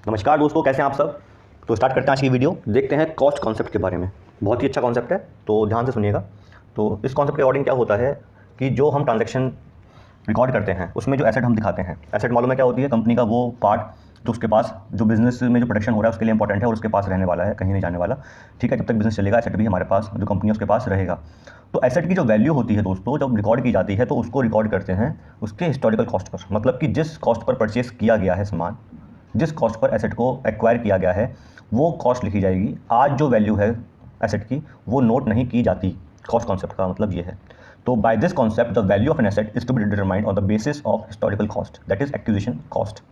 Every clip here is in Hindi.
नमस्कार दोस्तों, कैसे हैं आप सब। तो स्टार्ट करते हैं आज की वीडियो। देखते हैं कॉस्ट कॉन्सेप्ट के बारे में। बहुत ही अच्छा कॉन्सेप्ट है, तो ध्यान से सुनिएगा। तो इस कॉन्सेप्ट के अकॉर्डिंग क्या होता है कि जो हम ट्रांजैक्शन रिकॉर्ड करते हैं उसमें जो एसेट हम दिखाते हैं, एसेट मालूम है क्या होती है? कंपनी का वो पार्ट जो उसके पास जो बिजनेस में जो प्रोडक्शन हो रहा है उसके लिए इंपॉर्टेंट है और उसके पास रहने वाला है, कहीं नहीं जाने वाला। ठीक है, जब तक बिजनेस चलेगा एसेट भी हमारे पास, जो कंपनी है उसके पास रहेगा। तो एसेट की जो वैल्यू होती है दोस्तों, जब रिकॉर्ड की जाती है तो उसको रिकॉर्ड करते हैं उसके हिस्टोरिकल कॉस्ट पर। मतलब कि जिस कॉस्ट पर परचेस किया गया है सामान, जिस कॉस्ट पर एसेट को एक्वायर किया गया है, वो कॉस्ट लिखी जाएगी। आज जो वैल्यू है एसेट की वो नोट नहीं की जाती। कॉस्ट कॉन्सेप्ट का मतलब ये है। तो by this concept the value of an asset is to be determined on the basis of historical cost, that is acquisition cost.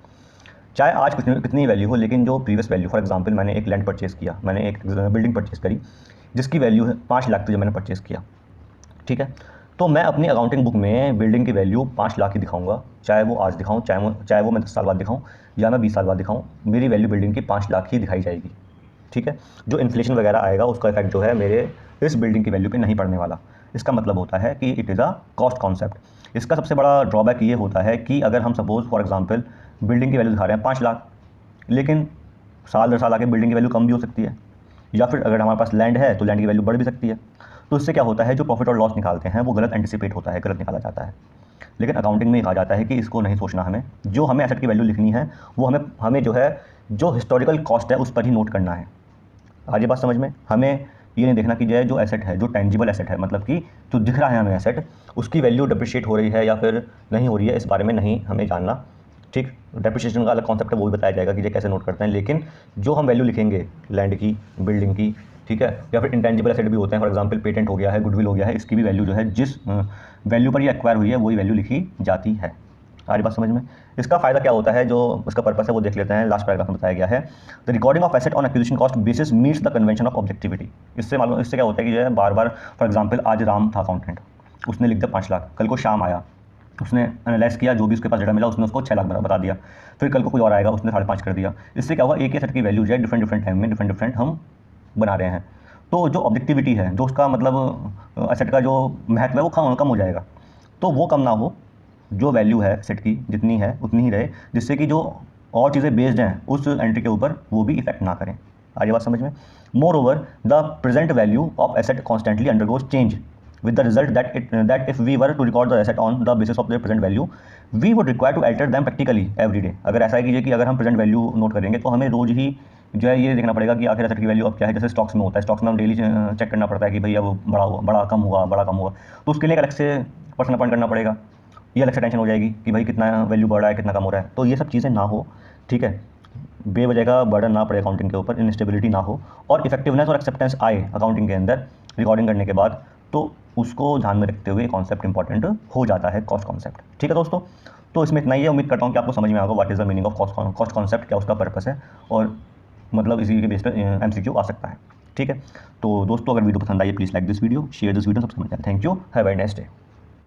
चाहे आज कितनी वैल्यू हो, लेकिन जो प्रीवियस वैल्यू, फॉर एग्जांपल मैंने एक लैंड परचेस किया, मैंने एक बिल्डिंग परचेस करी जिसकी वैल्यू है 5 लाख थी जब मैंने परचेस किया। ठीक है, तो मैं अपनी अकाउंटिंग बुक में बिल्डिंग की वैल्यू 5 लाख की दिखाऊंगा। चाहे वो आज दिखाऊं, चाहे वो मैं 10 साल बाद दिखाऊं या मैं 20 साल बाद दिखाऊं, मेरी वैल्यू बिल्डिंग की 5 लाख ही दिखाई जाएगी। ठीक है, जो इन्फ्लेशन वगैरह आएगा उसका इफेक्ट जो है मेरे इस बिल्डिंग की वैल्यू पे नहीं पड़ने वाला। इसका मतलब होता है कि it is a cost concept. इसका सबसे बड़ा ड्रॉबैक ये होता है कि अगर हम सपोज फॉर एग्जांपल बिल्डिंग की वैल्यू दिखा रहे हैं 5 लाख, लेकिन साल दर साल आके बिल्डिंग की वैल्यू कम भी हो सकती है, या फिर अगर हमारे पास लैंड है तो लैंड की वैल्यू बढ़ भी सकती है। तो इससे क्या होता है, जो प्रॉफिट और लॉस निकालते हैं वो गलत एंटिसिपेट होता है, गलत निकाला जाता है। लेकिन अकाउंटिंग में कहा जाता है कि इसको नहीं सोचना, हमें जो हमें एसेट की वैल्यू लिखनी है वो हमें हमें जो है जो हिस्टोरिकल कॉस्ट है उस पर ही नोट करना है। आज ये बात समझ में, हमें ये नहीं देखना कि जो एसेट है, जो टेंजिबल एसेट है, मतलब कि जो दिख रहा है हमें एसेट, उसकी वैल्यू डिप्रिशिएट हो रही है या फिर नहीं हो रही है, इस बारे में नहीं हमें जानना। ठीक, डेप्रिशिएशन का अलग कॉन्सेप्ट है, वो भी बताया जाएगा कि ये कैसे नोट करते हैं। लेकिन जो हम वैल्यू लिखेंगे लैंड की, बिल्डिंग की, ठीक है, या फिर इंटेंजिबल एसेट भी होते हैं, फॉर एग्जांपल पेटेंट हो गया है, गुडविल हो गया है, इसकी भी वैल्यू जो है जिस वैल्यू पर ये एक्वायर हुई है वही वैल्यू लिखी जाती है। सारी बात समझ में। इसका फ़ायदा क्या होता है, जो इसका पर्पस है वो देख लेते हैं। लास्ट पैराग्राफ में बताया गया है, the recording of asset on acquisition cost basis meets the convention of objectivity. इससे क्या होता है कि जो है बार बार, फॉर एग्जांपल आज राम था अकाउंटेंट, उसने लिख दिया 5 लाख, कल को श्याम आया, उसने एनालाइज किया, जो भी उसके पास डेटा मिला उसने उसको 6 लाख बता दिया, फिर कल को कोई और आएगा उसने 5.5 कर दिया। इससे क्या हुआ, एक ही एसेट की वैल्यू जो है डिफरेंट डिफरेंट टाइम में डिफरेंट हम बना रहे हैं। तो जो ऑब्जेक्टिविटी है, जो उसका मतलब एसेट का जो महत्व है वो कम हो जाएगा। तो वो कम ना हो, जो वैल्यू है सेट की जितनी है उतनी ही रहे, जिससे कि जो और चीज़ें बेस्ड हैं उस एंट्री के ऊपर वो भी इफेक्ट ना करें। आगे बात समझ में। More over the present value of asset constantly undergoes change with the result that if we were to record the asset on the basis of their present value we would require to alter them practically every day। अगर ऐसा है कीजिए कि अगर हम प्रेजेंट वैल्यू नोट करेंगे तो हमें रोज ही जो है ये देखना पड़ेगा कि आखिर एसेट की वैल्यू अब क्या है। जैसे स्टॉक्स में होता है, स्टॉक्स में हम डेली चेक करना पड़ता है कि भाई अब बड़ा हुआ, बड़ा कम हुआ, बड़ा कम हुआ, तो उसके लिए एक अलग से पर्सन अपॉइंट करना पड़ेगा। ये अलग से टेंशन हो जाएगी कि भाई कितना वैल्यू बढ़ रहा है, कितना कम हो रहा है। तो ये सब चीज़ें ना हो, ठीक है, बेवजह का बर्डन ना पड़े अकाउंटिंग के ऊपर, इंस्टेबिलिटी ना हो, और इफेक्टिवनेस और एक्सेप्टेंस आए अकाउंटिंग के अंदर रिकॉर्डिंग करने के बाद, तो उसको ध्यान में रखते हुए कॉन्सेप्ट इंपॉर्टेंट हो जाता है, कॉस्ट कॉन्सेप्ट। ठीक है दोस्तों, तो इसमें इतना ही है। उम्मीद करता हूँ कि आपको समझ में आएगा what is the meaning of cost concept, क्या उसका पर्पस है, और मतलब इसी के बेस पर एमसीक्यू आ सकता है। ठीक है, तो दोस्तों अगर वीडियो पसंद आई please like this video, share this video, सबसे thank you, have a nice day.